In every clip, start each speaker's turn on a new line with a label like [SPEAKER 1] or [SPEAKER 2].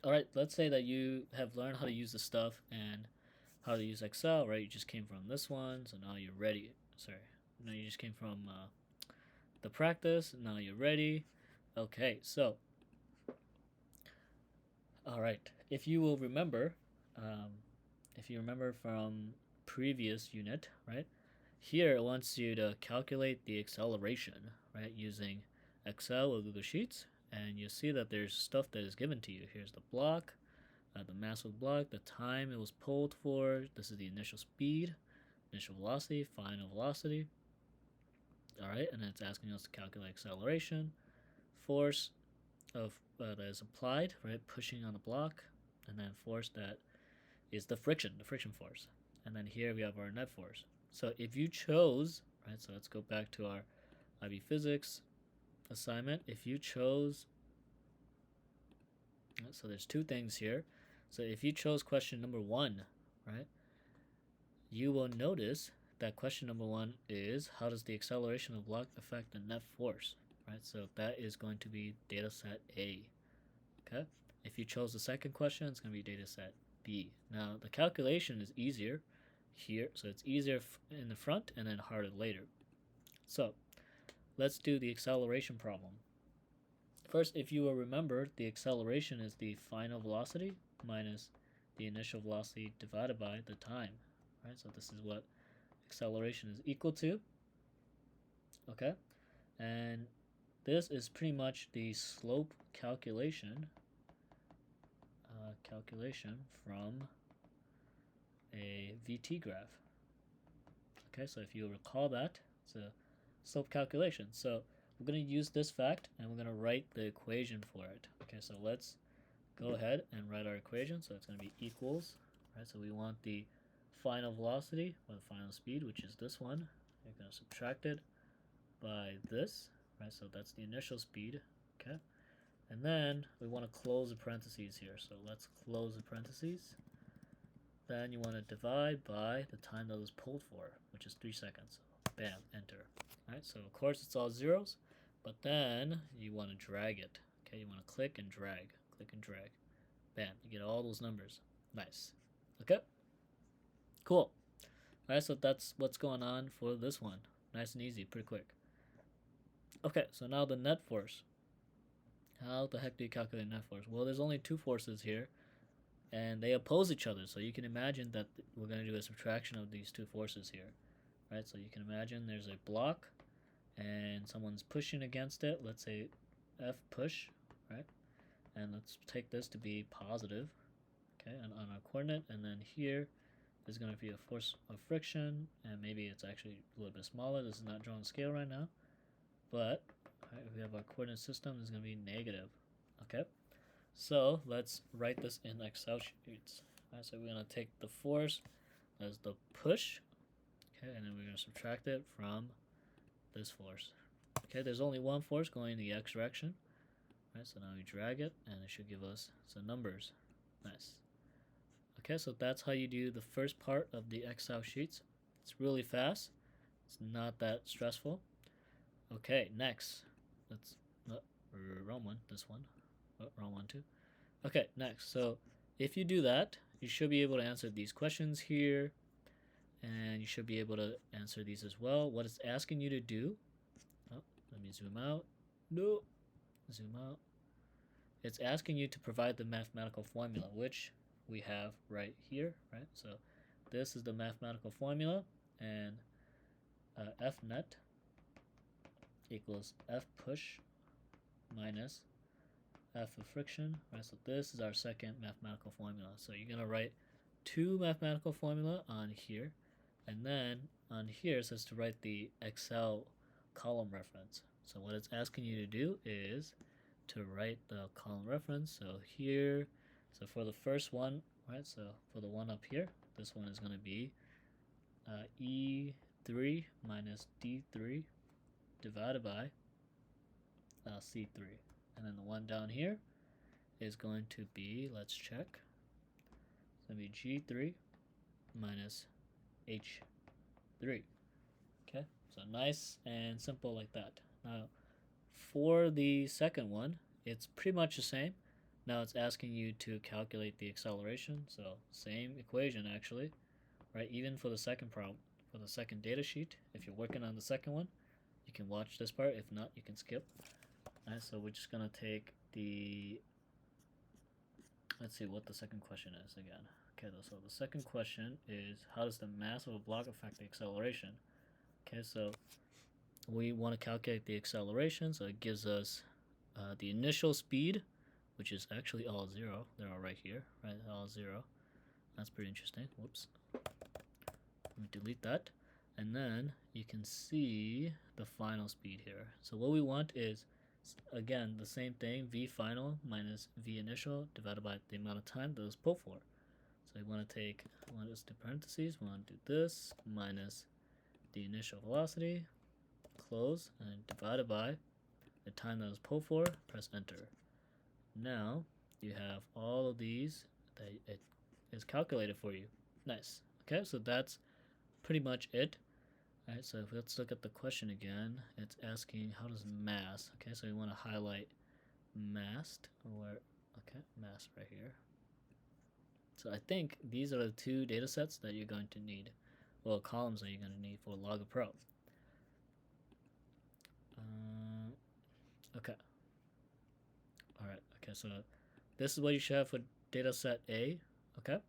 [SPEAKER 1] All right, let's say that you have learned how to use the stuff and how to use Excel, right? You just came from this one, so now you're ready. Sorry, no, you just came from the practice. Now you're ready. Okay, so all right, if you will remember, um, if you remember from previous unit, right? Here it wants you to calculate the acceleration, right, using Excel or Google Sheets, and you see that there's stuff that is given to you. Here's the block, the mass of the block, the time it was pulled for. This is the initial speed, initial velocity, final velocity. All right, and it's asking us to calculate acceleration, force of that is applied, right, pushing on the block, and then force that is the friction force. And then here we have our net force. So if you chose, right, so let's go back to our IB physics assignment. If you chose, so there's two things here. So if you chose question number 1, right, you will notice that question number 1 is how does the acceleration of block affect the net force, right? So that is going to be data set A. Okay. If you chose the second question, it's going to be data set B. Now the calculation is easier here, so it's easier in the front and then harder later. So let's do the acceleration problem. First, if you will remember, the acceleration is the final velocity minus the initial velocity divided by the time, right? So this is what acceleration is equal to. Okay, and this is pretty much the slope calculation from a VT graph. Okay, so if you recall that, it's a slope calculation. So we're going to use this fact and we're going to write the equation for it. Okay, so let's go ahead and write our equation. So it's going to be equals, right? So we want the final velocity or the final speed, which is this one. You're going to subtract it by this, right? So that's the initial speed, okay? And then we want to close the parentheses here. So let's close the parentheses. Then you want to divide by the time that was pulled for, which is 3 seconds. Bam, enter. All right, so of course it's all zeros, but then you want to drag it. Okay, you want to click and drag. Bam, you get all those numbers. Nice. Okay, cool. All right, so that's what's going on for this one. Nice and easy, pretty quick. Okay, so now the net force. How the heck do you calculate net force? Well, there's only two forces here, and they oppose each other. So you can imagine that we're going to do a subtraction of these two forces here, right? So you can imagine there's a block, and someone's pushing against it. Let's say F push, right? And let's take this to be positive, okay, and on our coordinate. And then here is going to be a force of friction, and maybe it's actually a little bit smaller. This is not drawn scale right now, but right, we have our coordinate system is going to be negative. Okay, so let's write this in Excel sheets. Right, so we're going to take the force as the push, okay, and then we're going to subtract it from this force. Okay, there's only one force going in the x direction. Right, so now we drag it, and it should give us some numbers. Nice. Okay, so that's how you do the first part of the Excel sheets. It's really fast. It's not that stressful. Okay, next. Let's wrong one. This one. Oh, wrong one too. Okay, next. So if you do that, you should be able to answer these questions here, and you should be able to answer these as well. What it's asking you to do. Oh, let me zoom out. No. Zoom out. It's asking you to provide the mathematical formula, which we have right here, right? So this is the mathematical formula, and F net equals F push minus F of friction, right? So this is our second mathematical formula. So you're going to write two mathematical formula on here, and then on here it says to write the Excel column reference. So what it's asking you to do is to write the column reference. So here, so for the first one, right, so for the one up here, this one is going to be E3 minus D3 divided by C3. And then the one down here is going to be, let's check, it's going to be G3 minus H3. Okay, so nice and simple like that. Now, for the second one, it's pretty much the same, Now it's asking you to calculate the acceleration. So same equation actually, right? Even for the second problem, for the second data sheet, if you're working on the second one, you can watch this part. If not, you can skip. All right, so we're just gonna take the, let's see what the second question is again. Okay, so the second question is, how does the mass of a block affect the acceleration? Okay, so we want to calculate the acceleration, so it gives us the initial speed, which is actually all zero. They're all right here, right? All zero. That's pretty interesting. Whoops. Let me delete that. And then you can see the final speed here. So what we want is, again, the same thing, v final minus v initial divided by the amount of time that was pulled for. So we want to take, we want to do parentheses, we want to do this minus the initial velocity, close, and divided by the time that was pulled for, press enter. Now you have all of these that it is calculated for you. Nice. Okay, so that's pretty much it. Alright, so let's look at the question again. It's asking how does mass, okay, so we want to highlight mass, or okay, mass right here. So I think these are the two data sets that you're going to need, well, columns that you're going to need for LoggerPro. Okay. Alright, okay, so this is what you should have for data set A, okay?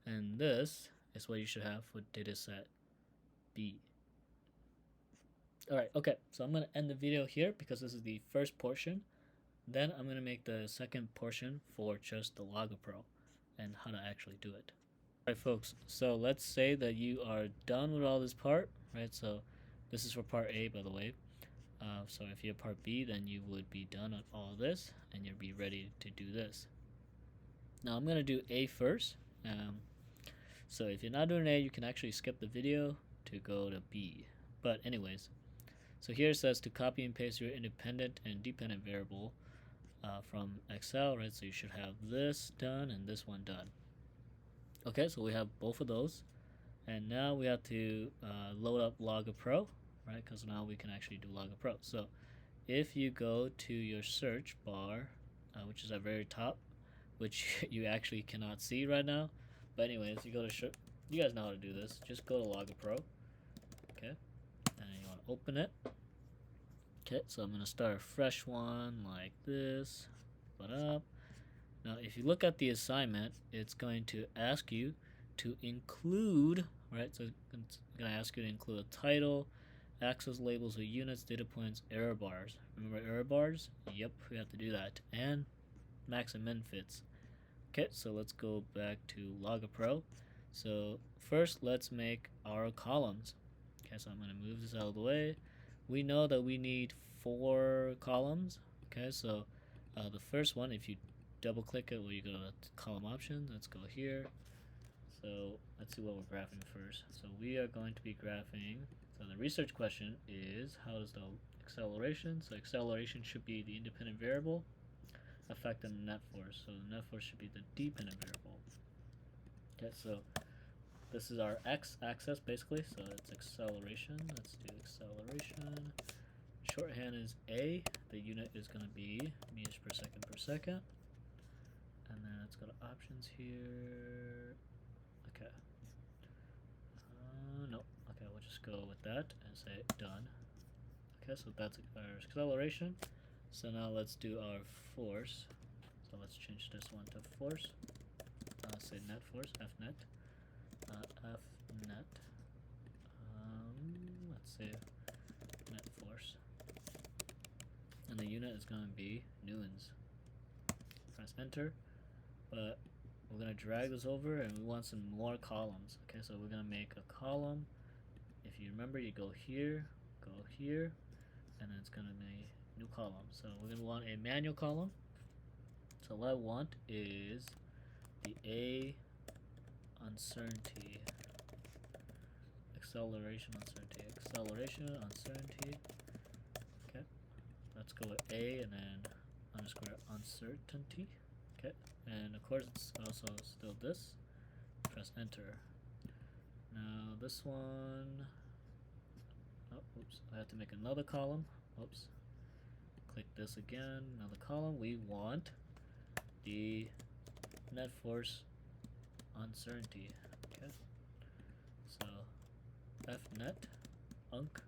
[SPEAKER 1] And this is what you should have for data set B. Alright, okay, so I'm going to end the video here because this is the first portion. Then I'm going to make the second portion for just the LoggerPro and how to actually do it. Alright folks, so let's say that you are done with all this part, right? So this is for part A, by the way. So if you have part B, then you would be done with all this and you'll be ready to do this. Now I'm going to do A first. So if you're not doing A, you can actually skip the video to go to B. But anyways, so here it says to copy and paste your independent and dependent variable from Excel, right? So you should have this done and this one done. Okay, so we have both of those. And now we have to load up LoggerPro, right? Because now we can actually do LoggerPro. So if you go to your search bar, which is at the very top, which you actually cannot see right now, but anyways, you go to you guys know how to do this. Just go to LoggerPro, okay, and you want to open it. Okay, so I'm gonna start a fresh one like this. Put up. Now, if you look at the assignment, it's going to ask you to include, right? So it's going to ask you to include a title, access labels with units, data points, error bars. Remember error bars? Yep, we have to do that. And max and min fits. Okay, so let's go back to LoggerPro. So first, let's make our columns. Okay, so I'm going to move this out of the way. We know that we need 4 columns. Okay, so the first one, if you double click it, well, you go to column options. Let's go here. So let's see what we're graphing first. So we are going to be graphing, so the research question is, how does the acceleration, so acceleration should be the independent variable, affect the net force. So the net force should be the dependent variable. Okay, so this is our x-axis basically, so it's acceleration. Let's do acceleration. Shorthand is A. The unit is going to be meters per second. And then let's go to options here. Okay. No. Okay, we'll just go with that and say done. Okay, so that's our acceleration. So now let's do our force. So let's change this one to force. Say net force, Fnet. Fnet. Let's say net force. And the unit is going to be newtons. Press enter. But we're going to drag this over and we want some more columns. Okay, so we're going to make a column. If you remember, you go here, and then it's going to be new column. So we're going to want a manual column. So what I want is the A uncertainty, acceleration uncertainty. Okay, let's go with A and then underscore uncertainty. Okay, and of course it's also still this. Press enter. Now this one, oh, oops, I have to make another column. Oops. Click this again, another column. We want the net force uncertainty. Okay, so fnet unc.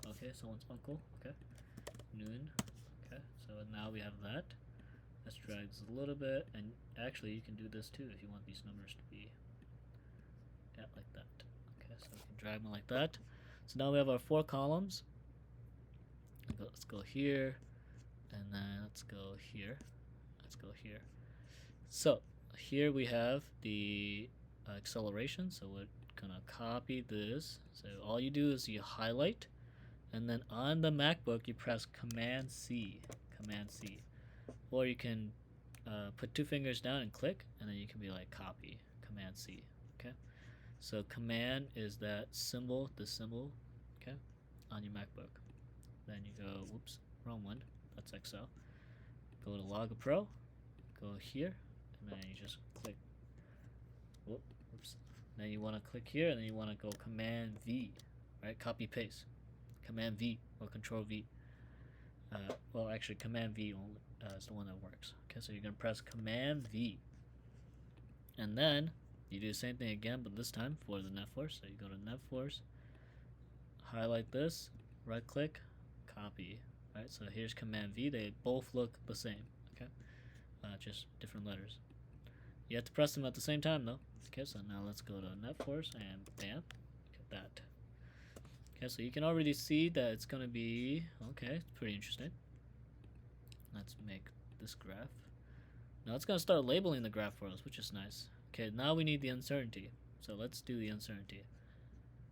[SPEAKER 1] Okay, someone's uncle. Okay, noon. Okay, so now we have that. Let's drag this a little bit, and actually you can do this too if you want these numbers to be like that. Okay, so we can drag them like that. So now we have our 4 columns. Let's go here, and then let's go here. Let's go here. So here we have the acceleration. So we're gonna copy this. So all you do is you highlight, and then on the MacBook you press Command C, Command C, or you can put 2 fingers down and click, and then you can be like copy, Command C. Okay. So command is that symbol, the symbol, okay, on your MacBook. Then you go, whoops, wrong one. That's Excel. Go to LoggerPro, go here, and then you just click. Whoops. Then you want to click here, and then you want to go Command V, right? Copy paste. Command V or Control V. Well, actually, Command V only, is the one that works. Okay, so you're gonna press Command V, and then you do the same thing again, but this time for the net force. So you go to net force, highlight this, right click, copy. Right, so here's Command V. They both look the same. Okay, just different letters. You have to press them at the same time though. Okay, so now let's go to net force and bam, look at that. Okay, so you can already see that it's gonna be okay. It's pretty interesting. Let's make this graph. Now it's gonna start labeling the graph for us, which is nice. Okay, now we need the uncertainty. So let's do the uncertainty.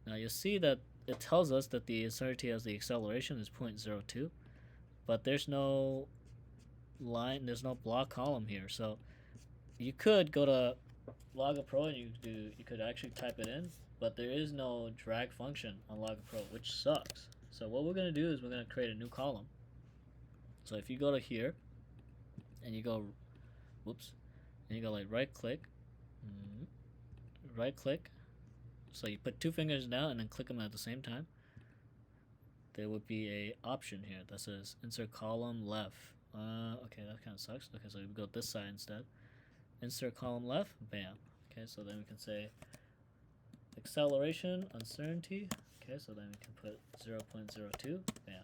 [SPEAKER 1] Now you'll see that it tells us that the uncertainty as the acceleration is 0.02, but there's no line, there's no block column here. So you could go to LoggerPro and you could actually type it in, but there is no drag function on LoggerPro, which sucks. So what we're gonna do is we're gonna create a new column. So if you go to here and you go, whoops, and you go like right click, so you put 2 fingers down and then click them at the same time. There would be a option here that says insert column left. Okay, that kind of sucks. Okay, so we go this side instead. Insert column left, bam. Okay, so then we can say acceleration uncertainty. Okay, so then we can put 0.02, bam.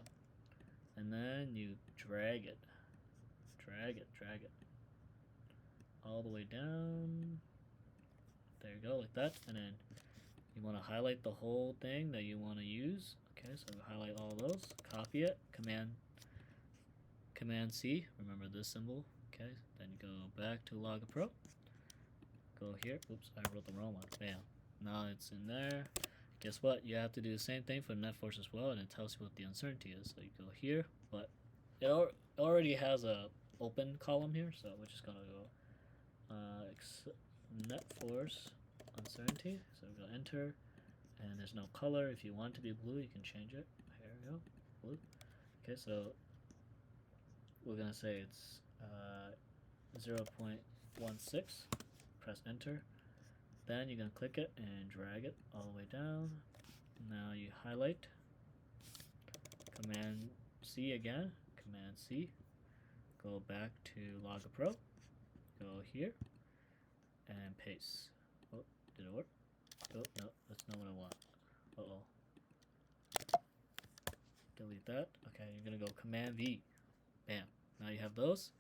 [SPEAKER 1] And then you drag it, all the way down. There you go, like that. And then you want to highlight the whole thing that you want to use. Okay, so highlight all those, copy it, Command C, remember this symbol. Okay, then you go back to LoggerPro, go here, oops, I wrote the wrong one, bam. Now it's in there. Guess what, you have to do the same thing for net force as well, and it tells you what the uncertainty is. So you go here, but it already has a open column here, so we're just gonna go net force uncertainty. So we go enter, and there's no color. If you want it to be blue, you can change it. Here we go, blue. Okay, so we're gonna say it's 0.16. Press enter. Then you're gonna click it and drag it all the way down. Now you highlight. Command C again. Command C. Go back to LoggerPro. Go here and paste. Oh, did it work? Oh no, that's not what I want. Delete that. Okay, you're gonna go Command V. Bam. Now you have those.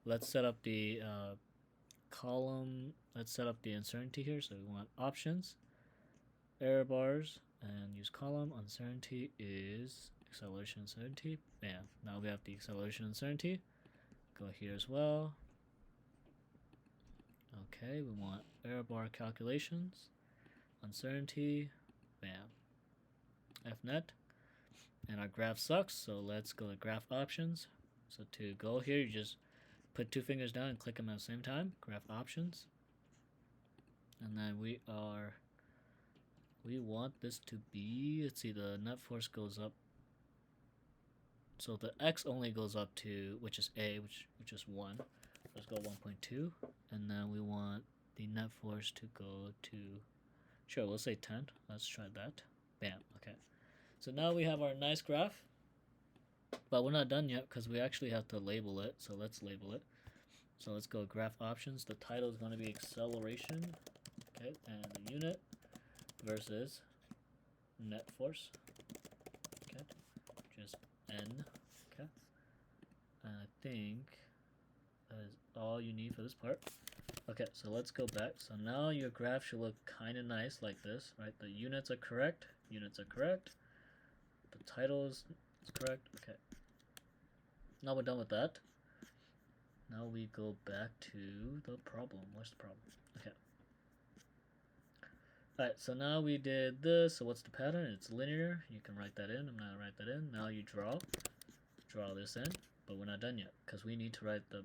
[SPEAKER 1] Let's set up the column. Let's set up the uncertainty here. So we want options, error bars, and use column. Uncertainty is acceleration uncertainty. Bam. Now we have the acceleration uncertainty. Go here as well. Okay, we want error bar calculations, uncertainty, bam. Fnet. And our graph sucks, so let's go to graph options. So to go here, you just put 2 fingers down and click them at the same time. Graph options. And then we want this to be, let's see, the net force goes up. So the X only goes up to, which is A, which is 1. Let's go 1.2. And then we want the net force to go to, sure, we'll say 10. Let's try that. Bam, okay. So now we have our nice graph. But we're not done yet because we actually have to label it. So let's label it. So let's go graph options. The title is going to be acceleration, okay, and the unit versus net force, okay, just n, okay. And I think that is all you need for this part. Okay, so let's go back. So now your graph should look kind of nice like this, right? The units are correct. Units are correct. The title is correct. Okay. Now we're done with that. Now we go back to the problem. What's the problem? Okay. Alright, so now we did this. So what's the pattern? It's linear. You can write that in. I'm not going to write that in. Now you draw this in. But we're not done yet because we need to write the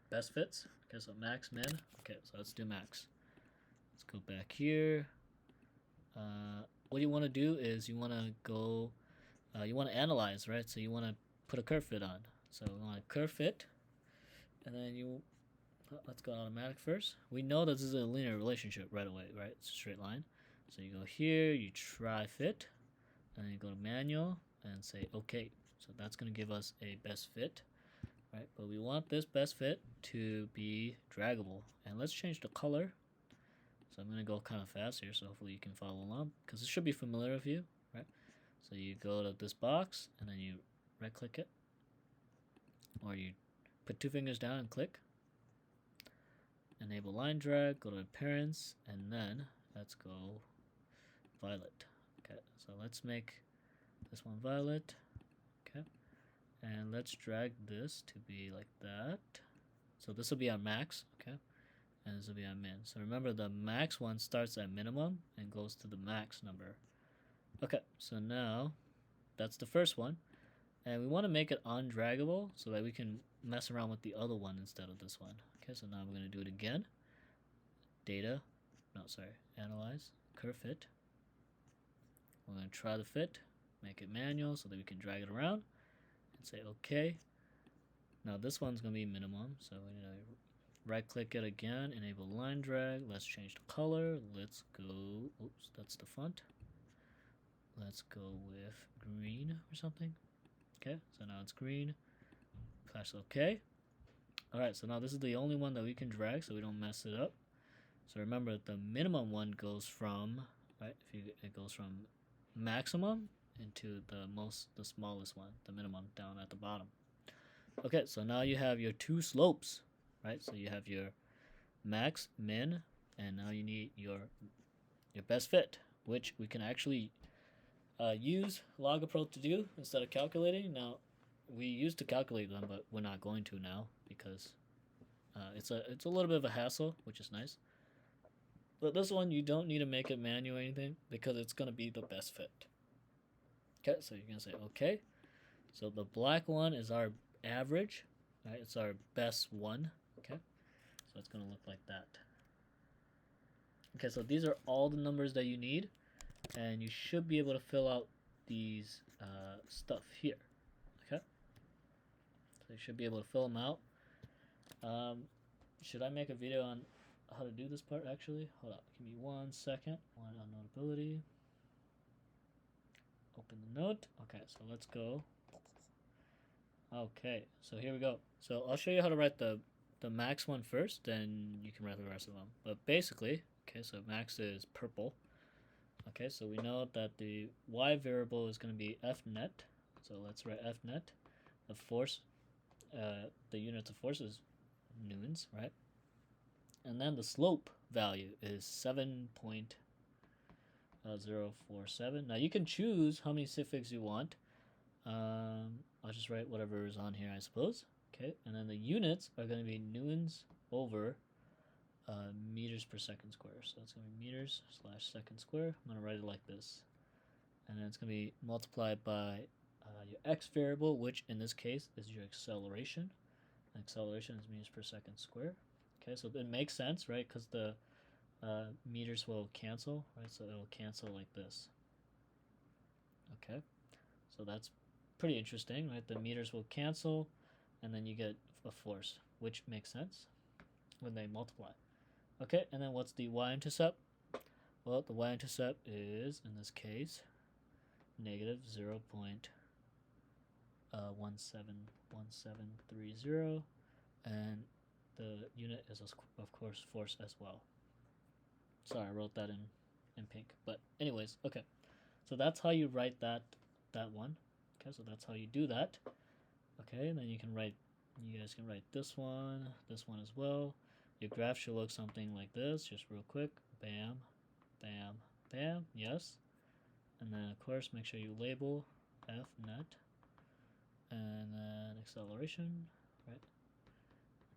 [SPEAKER 1] best fits. Okay, so max, min. Okay, so let's do max. Let's go back here. What you want to do is you want to go, you want to analyze, right? So you want to put a curve fit on. So we want a curve fit, and then let's go automatic first. We know that this is a linear relationship right away, right? It's a straight line. So you go here, you try fit, and then you go to manual and say okay. So that's going to give us a best fit. Right, but we want this best fit to be draggable. And let's change the color. So I'm going to go kind of fast here, so hopefully you can follow along, because it should be familiar with you, right? So you go to this box, and then you right-click it, or you put 2 fingers down and click. Enable line drag, go to appearance, and then let's go violet. Okay, so let's make this one violet. Okay. And let's drag this to be like that. So this will be our max, okay? And this will be our min. So remember, the max one starts at minimum and goes to the max number. Okay, so now that's the first one. And we want to make it undraggable so that we can mess around with the other one instead of this one. Okay, so now we're going to do it again. Analyze, curve fit. We're going to try the fit, make it manual so that we can drag it around. Say okay. Now this one's gonna be minimum, so we need to right click it again, enable line drag. Let's change the color. Let's go, oops, that's the font. Let's go with green or something. Okay, so now it's green. Press okay. Alright, so now this is the only one that we can drag so we don't mess it up. So remember, the minimum one goes from, right, it goes from maximum into the smallest one, the minimum, down at the bottom. Okay, so now you have your 2 slopes, right? So you have your max, min, and now you need your best fit, which we can actually use LoggerPro to do instead of calculating. Now, we used to calculate them, but we're not going to now because it's a little bit of a hassle, which is nice. But this one, you don't need to make it manual or anything because it's going to be the best fit. Okay, so you're going to say okay. So the black one is our average, right? It's our best one, okay? So it's going to look like that. Okay, so these are all the numbers that you need, and you should be able to fill out these stuff here, okay? So you should be able to fill them out. Should I make a video on how to do this part, actually? Hold up, give me 1 second. One on Notability. Open the note. Okay, so let's go. Okay, so here we go. So I'll show you how to write the max one first, then you can write the rest of them. But basically, okay, so max is purple. Okay, so we know that the y variable is going to be f net. So let's write f net. The force, the units of force is newtons, right? And then the slope value is 7.047. Now you can choose how many sigfigs you want. I'll just write whatever is on here, I suppose. Okay, and then the units are going to be newtons over meters per second square. So that's going to be meters / second square. I'm going to write it like this. And then it's going to be multiplied by your x variable, which in this case is your acceleration. Acceleration is meters per second square. Okay, so it makes sense, right? Because the meters will cancel, right? So it'll cancel like this. Okay, so that's pretty interesting, right? The meters will cancel, and then you get a force, which makes sense when they multiply. Okay, and then what's the y-intercept? Well, the y-intercept is, in this case, negative 0.171730, and the unit is of course force as well. Sorry, I wrote that in pink. But anyways, okay. So that's how you write that one. Okay, so that's how you do that. Okay, and then you guys can write this one as well. Your graph should look something like this, just real quick. Bam, bam, bam, yes. And then of course make sure you label F net. And then acceleration, right?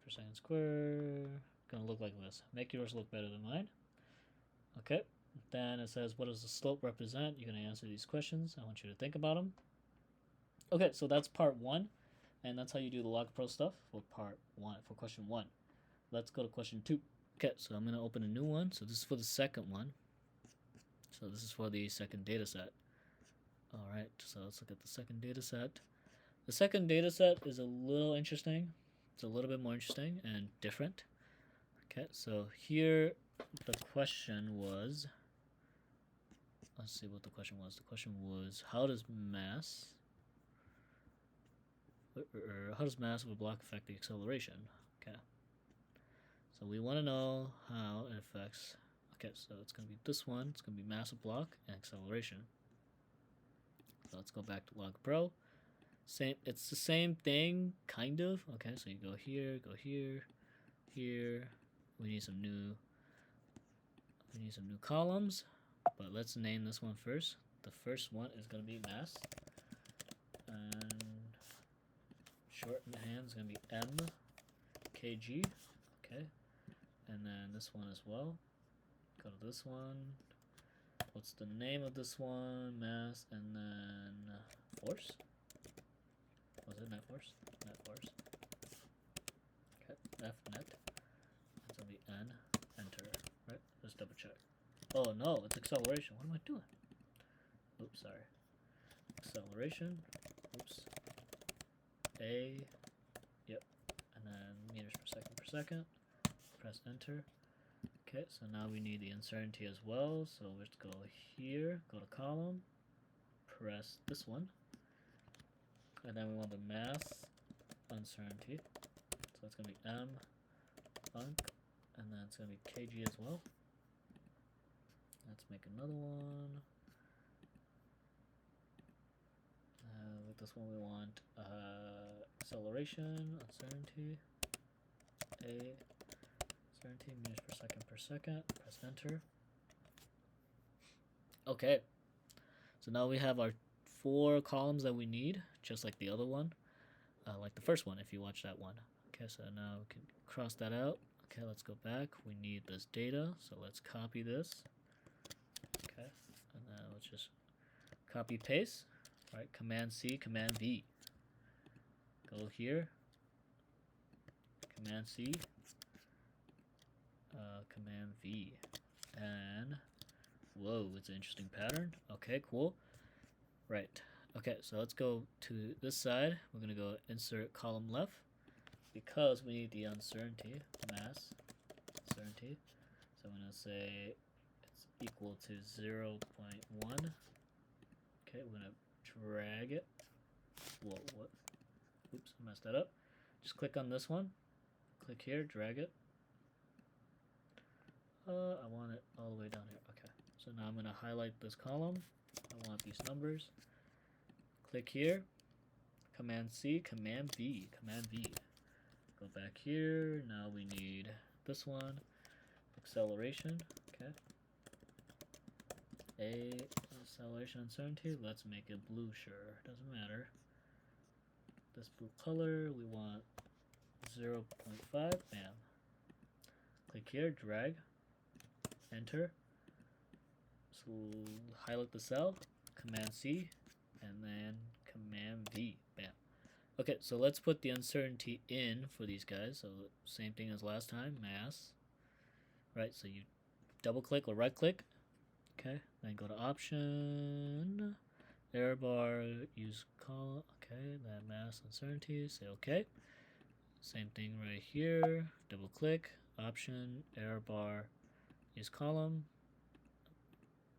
[SPEAKER 1] Per second square. Gonna look like this. Make yours look better than mine. Okay. Then it says, what does the slope represent? You're gonna answer these questions. I want you to think about them. Okay, so that's part 1. And that's how you do the LoggerPro stuff for part 1, for question 1. Let's go to question 2. Okay, so I'm going to open a new one. So this is for the second one. So this is for the second data set. Alright, so let's look at the second data set. The second data set is a little interesting. It's a little bit more interesting and different. Okay, so here the question was, let's see what the question was. The question was, how does mass of a block affect the acceleration? Okay. So we want to know how it affects. Okay, so it's going to be this one. It's going to be mass of block and acceleration. So let's go back to LoggerPro. It's the same thing, kind of. Okay, so you go here, here. We need some new columns, but let's name this one first. The first one is going to be mass, and shorthand is going to be M kg. Okay, and then this one as well. Go to this one. What's the name of this one? Mass, and then force. Was it net force? Net force. Okay, F net. It's gonna be N. Enter. Right? Just double check. Oh no, it's acceleration. What am I doing? Oops, sorry. Acceleration. Oops. A. Yep. And then meters per second. Press enter. Okay, so now we need the uncertainty as well. So let's go here, go to column, press this one. And then we want the mass uncertainty. So it's going to be M unc, and then it's going to be kg as well. Let's make another one. With this one we want acceleration, uncertainty, A, uncertainty, meters per second, press enter. Okay, so now we have our 4 columns that we need, just like the other one, like the first one if you watch that one. Okay, so now we can cross that out. Okay, let's go back. We need this data, so let's copy this. Okay, and then let's just copy paste. Right, Command C, Command V. Go here, Command C, Command V, and whoa, it's an interesting pattern. Okay, cool. Right. Okay, so let's go to this side. We're gonna go insert column left because we need the uncertainty, mass uncertainty. So I'm gonna say it's equal to 0.1. Okay, we're gonna drag it. Whoa, what? Oops, I messed that up. Just click on this one. Click here, drag it. I want it all the way down here. Okay, so now I'm gonna highlight this column. I want these numbers. Click here, Command C, Command V, Command V. Go back here. Now we need this one, acceleration. Okay. A acceleration uncertainty. Let's make it blue. Sure, doesn't matter. This blue color we want 0.5. Bam. Click here, drag, enter. So highlight the cell, Command C, and then Command V. Bam. Okay, so let's put the uncertainty in for these guys. So same thing as last time, mass. Right, so you double click or right click. Okay, then go to option, error bar, use column. Okay, then mass uncertainty, say okay. Same thing right here, double click, option, error bar, use column.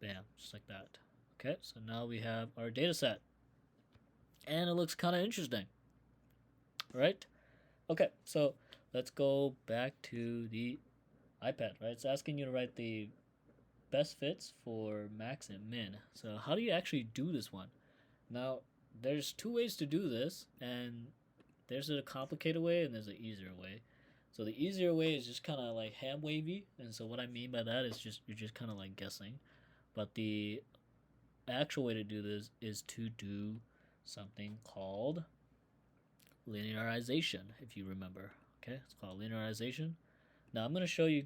[SPEAKER 1] Bam, just like that. Okay, so now we have our data set. And it looks kind of interesting. Right? Okay, so let's go back to the iPad, right? It's asking you to write the best fits for max and min. So how do you actually do this one? Now, there's two ways to do this, and there's a complicated way and there's an easier way. So the easier way is just kind of like hand wavy, and so what I mean by that is just you're just kind of like guessing. But the actual way to do this is to do something called linearization, if you remember. Okay, it's called linearization. Now I'm going to show you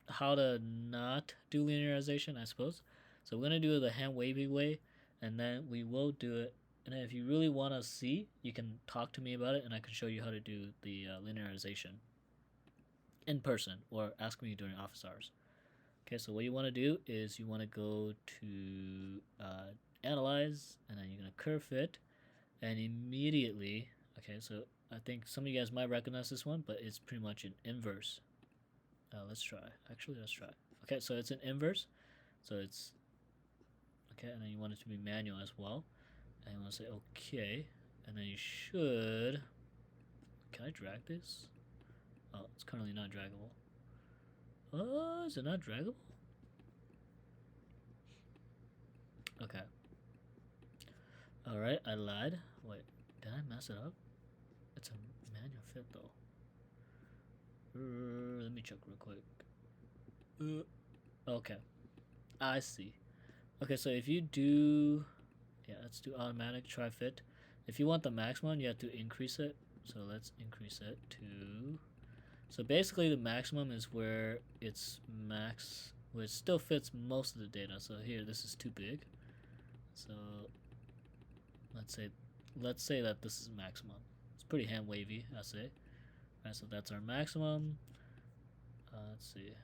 [SPEAKER 1] how to not do linearization, I suppose. So we're going to do it the hand wavy way, and then we will do it. And then if you really want to see, you can talk to me about it, and I can show you how to do the linearization in person or ask me during office hours. Okay, so what you want to do is you want to go to analyze, and then you're going to curve fit, and immediately, okay, so I think some of you guys might recognize this one, but it's pretty much an inverse. Let's try. Actually, let's try. Okay, so it's an inverse. So it's, okay, and then you want it to be manual as well. And you want to say okay, and then you should, can I drag this? Oh, it's currently not draggable. Oh, is it not draggable? Okay. Alright, I lied. Wait, did I mess it up? It's a manual fit though. Let me check real quick. Okay, I see. Okay, so if you do, yeah, let's do automatic try fit. If you want the maximum, you have to increase it. So let's increase it to. So basically, the maximum is where it's max, where it still fits most of the data. So here, this is too big. So let's say that this is maximum. It's pretty hand wavy, I say. Alright, so that's our maximum. Let's see.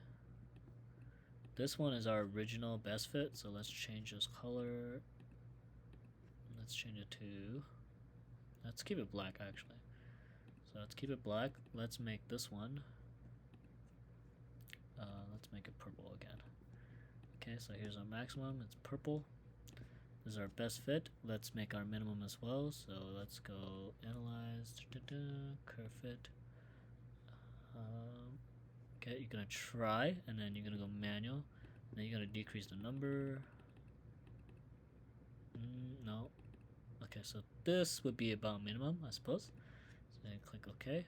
[SPEAKER 1] This one is our original best fit, so let's change this color. Let's change it to, let's keep it black actually. So let's keep it black. Let's make this one, let's make it purple again. Okay, so here's our maximum, it's purple. This is our best fit. Let's make our minimum as well. So let's go analyze, curve fit. Okay, you're gonna try, and then you're gonna go manual, and then you're gonna decrease the number. No. Okay, so this would be about minimum, I suppose. So then click OK.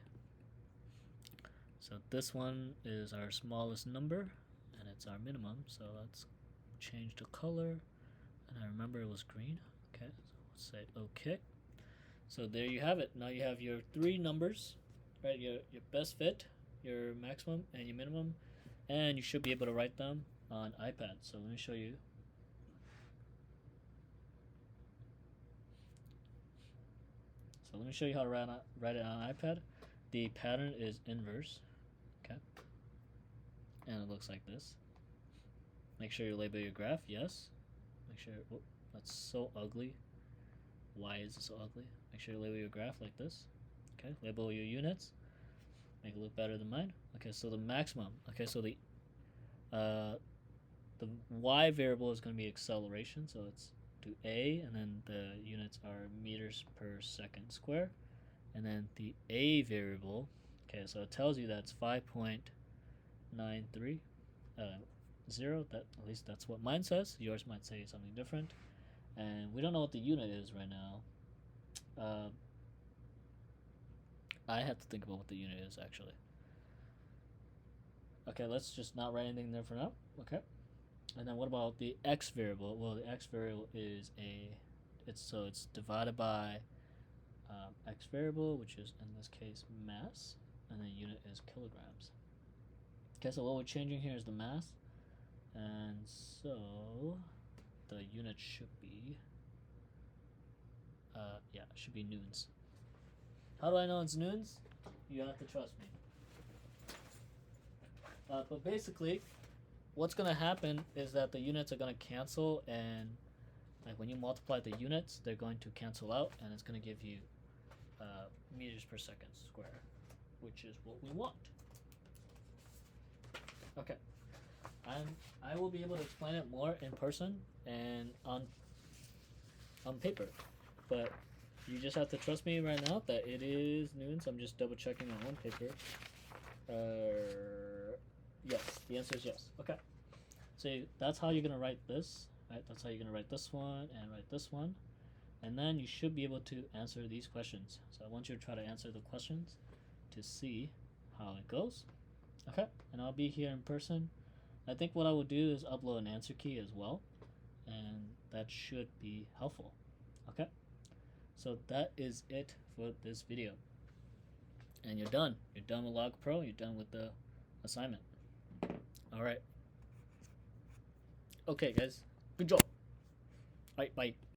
[SPEAKER 1] So this one is our smallest number, and it's our minimum. So let's change the color, and I remember it was green. Okay, so let's say OK. So there you have it. Now you have your three numbers, right? Your best fit, your maximum, and your minimum, and you should be able to write them on iPad. So let me show you. So let me show you how to write it on iPad. The pattern is inverse, okay? And it looks like this. Make sure you label your graph, yes. Make sure, oh, that's so ugly. Why is it so ugly? Make sure you label your graph like this. Okay, label your units. Make it look better than mine. Okay, so the maximum. Okay, so the y variable is going to be acceleration, so it's do A, and then the units are meters per second square, and then the A variable. Okay, so it tells you that's 5.93 0. That, at least that's what mine says. Yours might say something different, and we don't know what the unit is right now. I have to think about what the unit is actually. Okay, let's just not write anything there for now. Okay, and then what about the x variable? Well, the x variable is it's divided by x variable, which is in this case mass, and the unit is kilograms. Okay, so what we're changing here is the mass, and so the unit should be yeah, it should be newtons. How do I know it's newtons? You have to trust me. But basically, what's going to happen is that the units are going to cancel, and like when you multiply the units, they're going to cancel out, and it's going to give you meters per second square, which is what we want. Okay, I will be able to explain it more in person and on paper, but You just have to trust me right now that it is noon, so I'm just double checking my own paper. Yes, the answer is yes. Okay. So that's how you're gonna write this, right? That's how you're gonna write this one and write this one. And then you should be able to answer these questions. So I want you to try to answer the questions to see how it goes. Okay, and I'll be here in person. I think what I will do is upload an answer key as well, and that should be helpful. Okay, so that is it for this video. And you're done. You're done with LoggerPro. You're done with the assignment. All right. Okay, guys. Good job. All right, bye.